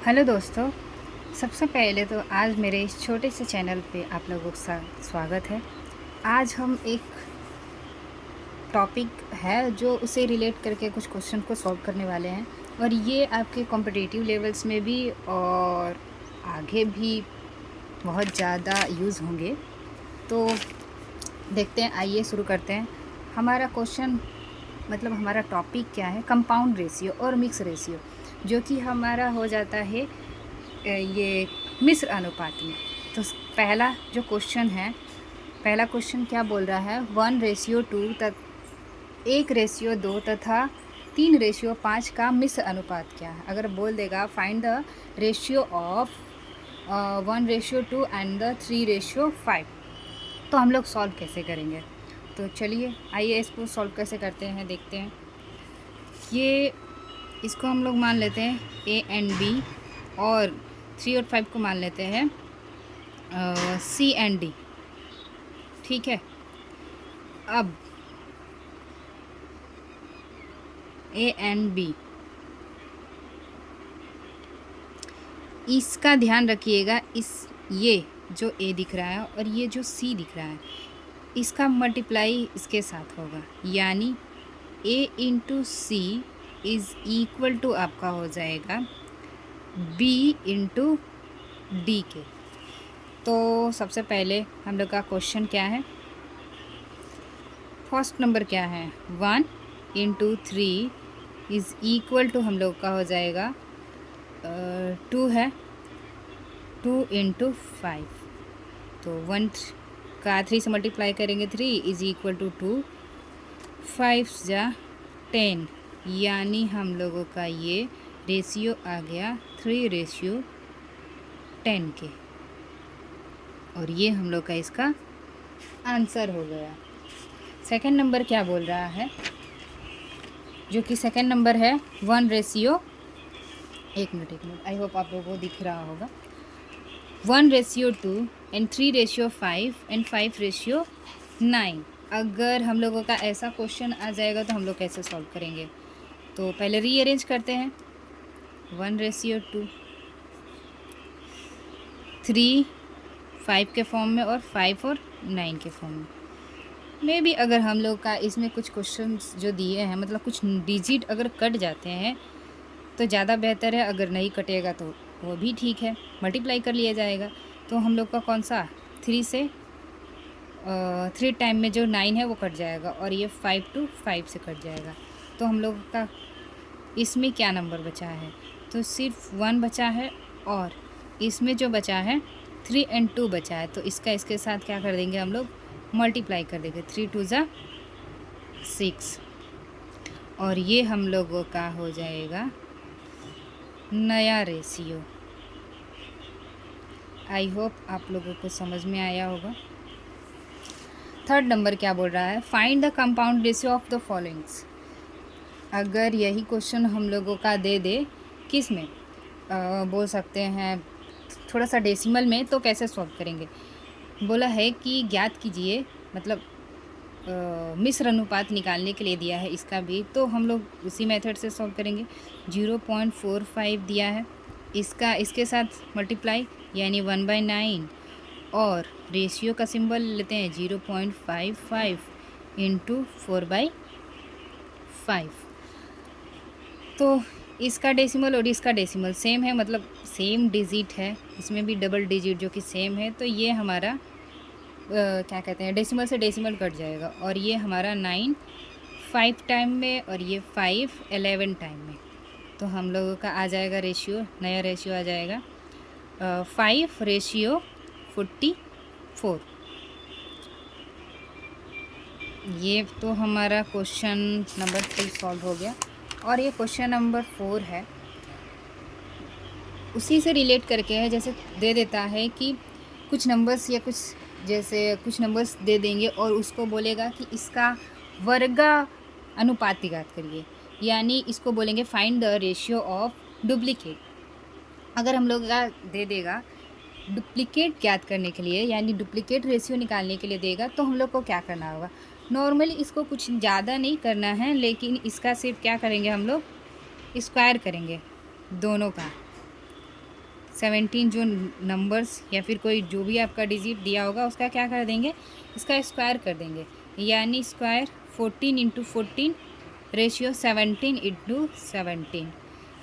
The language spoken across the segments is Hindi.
हेलो दोस्तों। सबसे पहले तो आज मेरे इस छोटे से चैनल पे आप लोगों का स्वागत है। आज हम एक टॉपिक है जो उसे रिलेट करके कुछ क्वेश्चन को सॉल्व करने वाले हैं और ये आपके कॉम्पिटिटिव लेवल्स में भी और आगे भी बहुत ज़्यादा यूज़ होंगे। तो देखते हैं, आइए शुरू करते हैं। हमारा क्वेश्चन मतलब हमारा टॉपिक क्या है? कंपाउंड रेशियो और मिक्स रेशियो, जो कि हमारा हो जाता है ये मिश्र अनुपात में। तो पहला जो क्वेश्चन है, पहला क्वेश्चन क्या बोल रहा है? 1:2 1:2 तथा 3:5 का मिश्र अनुपात क्या है? अगर बोल देगा find the ratio of 1:2 and the 3:5, तो हम लोग सॉल्व कैसे करेंगे? तो चलिए आइए इसको सॉल्व कैसे करते हैं देखते हैं। ये इसको हम लोग मान लेते हैं ए एंड बी, और 3 और 5 को मान लेते हैं सी एंड डी। ठीक है, अब ए एंड बी, इसका ध्यान रखिएगा। ये जो ए दिख रहा है और ये जो सी दिख रहा है, इसका मल्टीप्लाई इसके साथ होगा, यानी A into C is equal to आपका हो जाएगा बी इंटू डी के। तो सबसे पहले हम लोग का क्वेश्चन क्या है? फर्स्ट नंबर क्या है? 1 × 3 इज़ इक्वल टू हम लोग का हो जाएगा 2 है, 2 × 5। तो 1 का 3 से मल्टीप्लाई करेंगे, 3 इज़ इक्वल टू 2, 5 जा 10, यानी हम लोगों का ये रेशियो आ गया 3:10 के, और ये हम लोग का इसका आंसर हो गया। सेकंड नंबर क्या बोल रहा है? जो कि सेकंड नंबर है 1:, एक मिनट, आई होप आप लोगों को दिख रहा होगा। 1:2 एंड 3:5 एंड 5:9। अगर हम लोगों का ऐसा क्वेश्चन आ जाएगा तो हम लोग कैसे सॉल्व करेंगे? तो पहले रीअरेंज करते हैं। 1:2, 3 5 के फॉर्म में और 5 और 9 के फॉर्म में। मे बी अगर हम लोग का इसमें कुछ क्वेश्चंस जो दिए हैं, मतलब कुछ डिजिट अगर कट जाते हैं तो ज़्यादा बेहतर है। अगर नहीं कटेगा तो वो भी ठीक है, मल्टीप्लाई कर लिया जाएगा। तो हम लोग का कौन सा 3 से 3 टाइम में जो 9 है वो कट जाएगा, और ये 5 to 5 से कट जाएगा। तो हम लोग का इसमें क्या नंबर बचा है? तो सिर्फ 1 बचा है, और इसमें जो बचा है 3 और 2 बचा है। तो इसका इसके साथ क्या कर देंगे हम लोग? मल्टीप्लाई कर देंगे। 3 2 = 6, और ये हम लोगों का हो जाएगा नया रेशियो। आई होप आप लोगों को समझ में आया होगा। थर्ड नंबर क्या बोल रहा है? Find the compound ratio of the followings. अगर यही क्वेश्चन हम लोगों का दे दे किस में, बोल सकते हैं थोड़ा सा डेसिमल में, तो कैसे सॉल्व करेंगे? बोला है कि ज्ञात कीजिए, मतलब मिश्र अनुपात निकालने के लिए दिया है इसका भी, तो हम लोग उसी मेथड से सॉल्व करेंगे। 0.45 दिया है, इसका इसके साथ मल्टीप्लाई, यानी 1/9, और रेशियो का सिंबल लेते हैं 0.55 × 4/5। तो इसका डेसिमल और इसका डेसिमल सेम है, मतलब सेम डिजिट है, इसमें भी डबल डिजिट जो कि सेम है। तो ये हमारा क्या कहते हैं, डेसिमल से डेसिमल कट जाएगा, और ये हमारा 9 5 टाइम में, और ये 5 11 टाइम में। तो हम लोगों का आ जाएगा रेशियो, नया रेशियो आ जाएगा 5:44। ये तो हमारा क्वेश्चन नंबर 3 सॉल्व हो गया। और ये क्वेश्चन नंबर 4 है, उसी से रिलेट करके है। जैसे दे देता है कि कुछ नंबर्स या कुछ जैसे कुछ नंबर्स दे देंगे और उसको बोलेगा कि इसका वर्गा अनुपात ज्ञात करिए, यानी इसको बोलेंगे find the ratio of duplicate. अगर हम लोग का दे देगा डुप्लीकेट ज्ञात करने के लिए, यानी डुप्लीकेट रेशियो निकालने के लिए देगा, तो हम लोग को क्या करना होगा? नॉर्मली इसको कुछ ज़्यादा नहीं करना है, लेकिन इसका सिर्फ क्या करेंगे हम लोग? स्क्वायर करेंगे दोनों का। 17 जो नंबर्स या फिर कोई जो भी आपका डिजिट दिया होगा उसका क्या कर देंगे, इसका स्क्वायर कर देंगे, यानी स्क्वायर 14 इंटू 14 रेशियो 17 इंटू 17।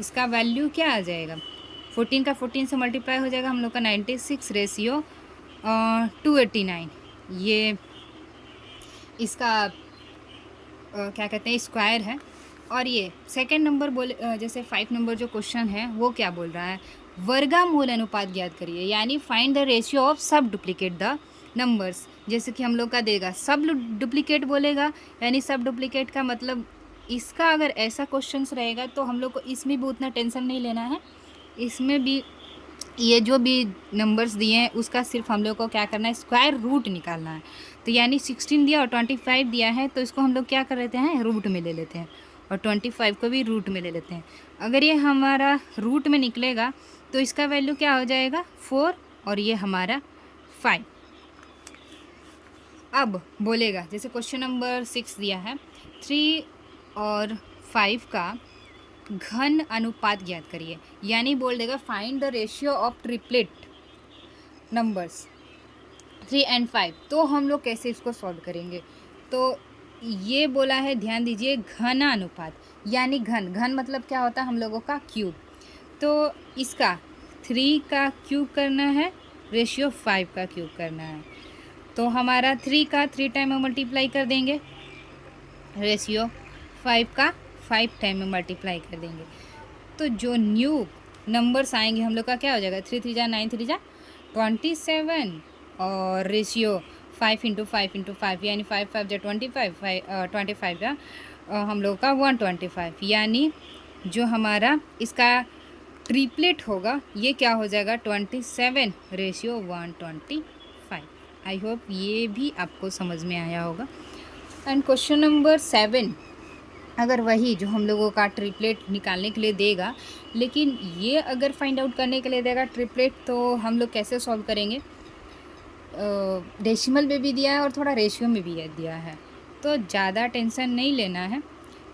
इसका वैल्यू क्या आ जाएगा, 14 का 14 से मल्टीप्लाई हो जाएगा हम लोग का 96 रेशियो 289। ये इसका क्या कहते हैं स्क्वायर है। और ये सेकंड नंबर बोले जैसे 5 नंबर जो क्वेश्चन है वो क्या बोल रहा है, वर्गमूल अनुपात ज्ञात करिए, यानी फाइंड द रेशियो ऑफ सब डुप्लीकेट द नंबर्स। जैसे कि हम लोग का देगा सब डुप्लीकेट बोलेगा, यानी सब डुप्लीकेट का मतलब इसका अगर ऐसा क्वेश्चन रहेगा तो हम लोग को इसमें भी उतना टेंशन नहीं लेना है। इसमें भी ये जो भी नंबर्स दिए हैं उसका सिर्फ हम लोग को क्या करना है, स्क्वायर रूट निकालना है। तो यानी 16 दिया और 25 दिया है तो इसको हम लोग क्या कर लेते हैं, रूट में ले लेते हैं, और 25 को भी रूट में ले लेते हैं। अगर ये हमारा रूट में निकलेगा तो इसका वैल्यू क्या हो जाएगा 4 और ये हमारा 5। अब बोलेगा जैसे क्वेश्चन नंबर 6 दिया है 3 और 5 का घन अनुपात ज्ञात करिए, यानी बोल देगा find the ratio of triplet numbers 3 and 5। तो हम लोग कैसे इसको सॉल्व करेंगे, तो ये बोला है ध्यान दीजिए घन अनुपात, यानी घन घन मतलब क्या होता है हम लोगों का क्यूब। तो इसका 3 का क्यूब करना है, रेशियो 5 का क्यूब करना है। तो हमारा 3 का 3 टाइम में मल्टीप्लाई कर देंगे, रेशियो 5 का 5 टाइम में मल्टीप्लाई कर देंगे। तो जो न्यू नंबर्स आएंगे हम लोग का क्या हो जाएगा, 3 3 जा 9 3 जा 27 और रेशियो 5 इंटू 5 इंटू 5 यानी 5 5 जा 25 25 जा हम लोग का 125, यानी जो हमारा इसका ट्रिपलेट होगा ये क्या हो जाएगा 27 रेशियो 125। आई होप ये भी आपको समझ में आया होगा। एंड क्वेश्चन नंबर 7 अगर वही जो हम लोगों का ट्रिपलेट निकालने के लिए देगा, लेकिन ये अगर फाइंड आउट करने के लिए देगा ट्रिपलेट तो हम लोग कैसे सॉल्व करेंगे, डेसिमल में भी दिया है और थोड़ा रेशियो में भी दिया है, तो ज़्यादा टेंशन नहीं लेना है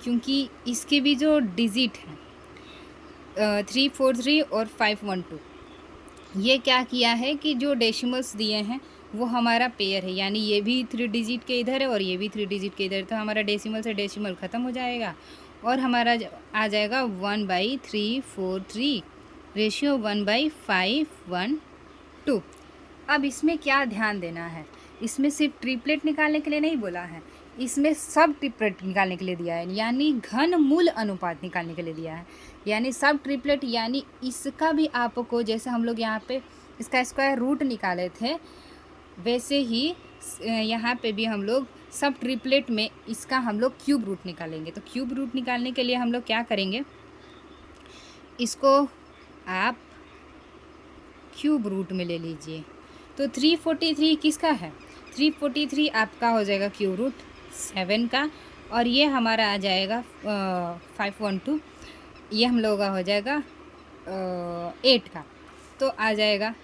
क्योंकि इसके भी जो डिजिट हैं 343 और 512, ये क्या किया है कि जो डेसिमल्स दिए हैं वो हमारा पेयर है, यानी ये भी 3 डिजिट के इधर है और ये भी 3 डिजिट के इधर, तो हमारा डेसिमल से डेसिमल ख़त्म हो जाएगा और हमारा आ जाएगा 1/343 रेशियो 1/512। अब इसमें क्या ध्यान देना है, इसमें सिर्फ ट्रिपलेट निकालने के लिए नहीं बोला है, इसमें सब ट्रिपलेट निकालने के लिए दिया है, यानी घन मूल अनुपात निकालने के लिए दिया है, यानी सब ट्रिपलेट, यानी इसका भी आपको जैसे हम लोग यहाँ पे इसका स्क्वायर रूट निकाले थे वैसे ही यहाँ पे भी हम लोग सब ट्रिपलेट में इसका हम लोग क्यूब रूट निकालेंगे। तो क्यूब रूट निकालने के लिए हम लोग क्या करेंगे, इसको आप क्यूब रूट में ले लीजिए। तो 343 किसका है, 343 आपका हो जाएगा क्यूब रूट 7 का, और ये हमारा आ जाएगा 512, ये हम लोगों का हो जाएगा 8 का, तो आ जाएगा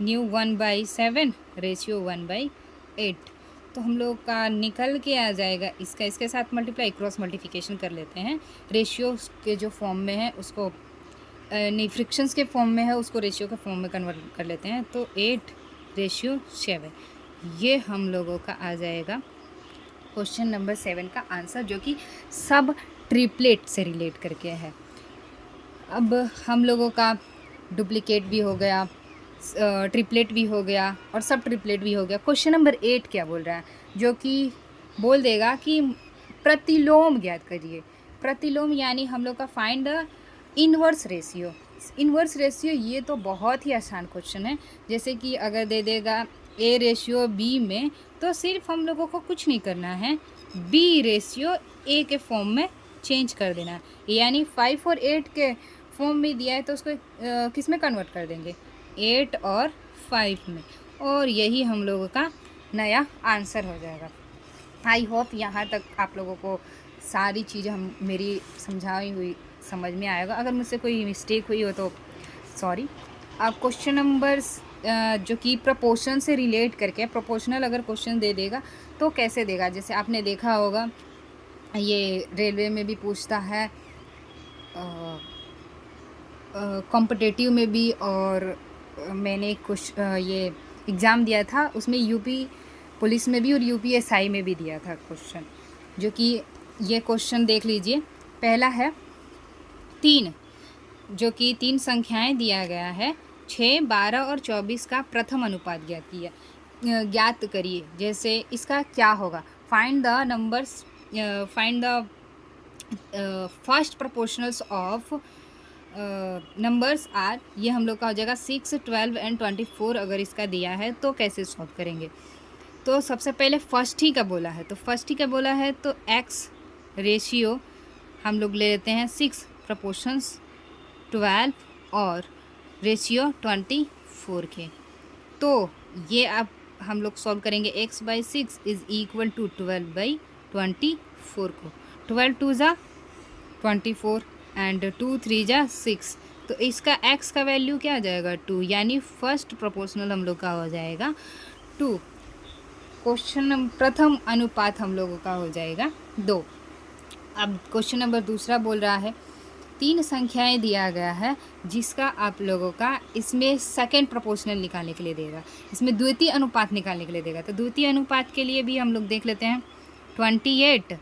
न्यू 1/7 रेशियो 1/8। तो हम लोग का निकल के आ जाएगा इसका इसके साथ मल्टीप्लाई, क्रॉस मल्टीप्लिकेशन कर लेते हैं, रेशियो के जो फॉर्म में है उसको नहीं फ्रिक्शंस के फॉर्म में है उसको रेशियो के फॉर्म में कन्वर्ट कर लेते हैं, तो 8 रेशियो 7, ये हम लोगों का आ जाएगा क्वेश्चन नंबर 7 का आंसर, जो कि सब ट्रिपलेट से रिलेट करके है। अब हम लोगों का डुप्लीकेट भी हो गया, ट्रिपलेट भी हो गया और सब ट्रिपलेट भी हो गया। क्वेश्चन नंबर 8 क्या बोल रहा है, जो कि बोल देगा कि प्रतिलोम ज्ञात करिए। प्रतिलोम यानी हम लोग का find the inverse ratio. Inverse ratio ये तो बहुत ही आसान क्वेश्चन है, जैसे कि अगर दे देगा ए रेशियो बी में, तो सिर्फ हम लोगों को कुछ नहीं करना है, बी रेशियो ए के फॉर्म में चेंज कर देना है, यानी 5 और 8 के फॉर्म में दिया है तो उसको किस में कन्वर्ट कर देंगे, 8 और 5 में, और यही हम लोगों का नया आंसर हो जाएगा। आई होप यहाँ तक आप लोगों को सारी चीज़ें हम मेरी समझाई हुई समझ में आएगा। अगर मुझसे कोई मिस्टेक हुई हो तो सॉरी। अब क्वेश्चन नंबर्स जो कि प्रोपोर्शन से रिलेट करके, प्रोपोर्शनल अगर क्वेश्चन दे देगा तो कैसे देगा, जैसे आपने देखा होगा ये रेलवे में भी पूछता है कॉम्पिटिटिव में भी, और मैंने कुछ ये एग्ज़ाम दिया था उसमें यूपी पुलिस में भी और यूपीएसआई में भी दिया था क्वेश्चन, जो कि ये क्वेश्चन देख लीजिए। पहला है 3, जो कि 3 संख्याएं दिया गया है, 6, 12 और 24 का प्रथम अनुपात ज्ञात करिए। जैसे इसका क्या होगा, find the numbers, find the first proportionals of numbers are, ये हम लोग का हो जाएगा 6, 12 एंड 24। अगर इसका दिया है तो कैसे सॉल्व करेंगे। तो सबसे पहले फर्स्ट ही का बोला है, तो फर्स्ट ही का बोला है तो एक्स रेशियो हम लोग ले लेते हैं 6 प्रोपोर्शंस 12 और रेशियो 24 के। तो ये अब हम लोग सॉल्व करेंगे। x/6 इज़ इक्वल टू 12/24 को। 12 2 ज़ा 24 एंड 2 3 ज़ा 6। तो इसका x का वैल्यू क्या आ जाएगा 2, यानी फर्स्ट प्रोपोर्शनल हम लोग का हो जाएगा 2। क्वेश्चन प्रथम अनुपात हम लोगों का हो जाएगा 2। अब क्वेश्चन नंबर दूसरा बोल रहा है 3 संख्याएं दिया गया है जिसका आप लोगों का इसमें सेकंड प्रोपोर्शनल निकालने के लिए देगा, इसमें द्वितीय अनुपात निकालने के लिए देगा। तो द्वितीय अनुपात के लिए भी हम लोग देख लेते हैं 28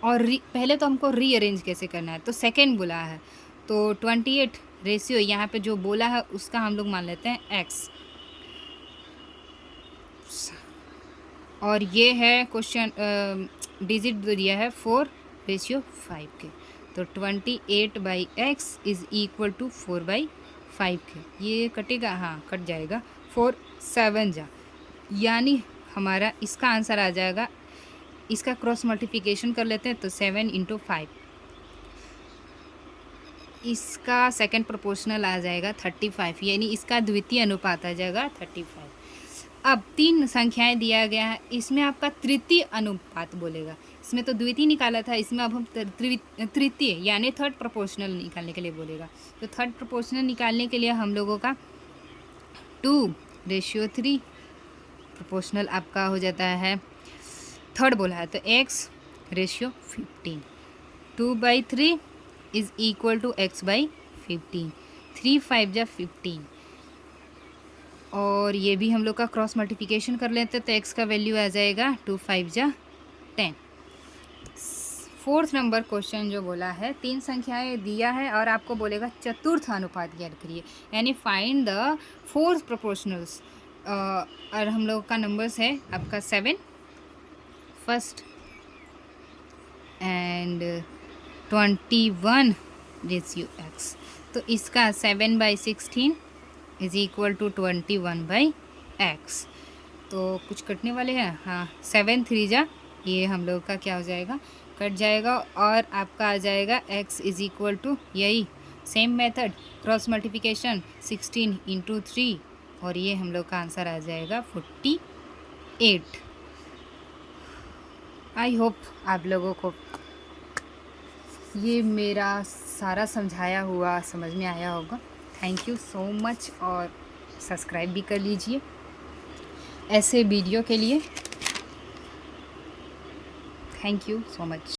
और पहले तो हमको रीअरेंज कैसे करना है, तो सेकंड बोला है तो 28 रेशियो यहाँ पे जो बोला है उसका हम लोग मान लेते हैं x, और ये है क्वेश्चन डिजिट दिया है 4/5 के। तो 28/x इज़ इक्वल टू 4/5 के। ये कटेगा, हाँ कट जाएगा, 4 7 जा, यानी हमारा इसका आंसर आ जाएगा। इसका क्रॉस मल्टीप्लिकेशन कर लेते हैं तो 7 × 5, इसका सेकंड प्रोपोर्शनल आ जाएगा 35, यानी इसका द्वितीय अनुपात आ जाएगा 35। अब 3 संख्याएं दिया गया है, इसमें आपका तृतीय अनुपात बोलेगा। इसमें तो द्वितीय निकाला था, इसमें अब हम तृतीय यानी थर्ड प्रोपोर्शनल निकालने के लिए बोलेगा। तो थर्ड प्रोपोर्शनल निकालने के लिए हम लोगों का 2/3 प्रोपोर्शनल आपका हो जाता है, थर्ड बोला है तो x/15। 2/3 is equal to x/15। 3 5 जा 15, और ये भी हम लोग का क्रॉस मल्टीप्लिकेशन कर लेते हैं तो x का वैल्यू आ जाएगा 2 5 जा 10। फोर्थ नंबर क्वेश्चन जो बोला है 3 संख्याएं दिया है और आपको बोलेगा चतुर्थ अनुपात ज्ञात करिए, यानी फाइंड द फोर्थ प्रोपोर्शनल्स। और हम लोग का नंबर्स है आपका 7 फर्स्ट एंड 21 रेशियो x। तो इसका 7/16 इज़ इक्वल टू 21/x। तो कुछ कटने वाले हैं, हाँ 7 3 जा, ये हम लोग का क्या हो जाएगा, कट जाएगा, और आपका आ जाएगा x इज़ इक्वल टू, यही सेम मेथड क्रॉस मल्टीप्लिकेशन 16 × 3, और ये हम लोग का आंसर आ जाएगा 48। आई होप आप लोगों को ये मेरा सारा समझाया हुआ समझ में आया होगा। थैंक यू सो मच, और सब्सक्राइब भी कर लीजिए ऐसे वीडियो के लिए। Thank you so much.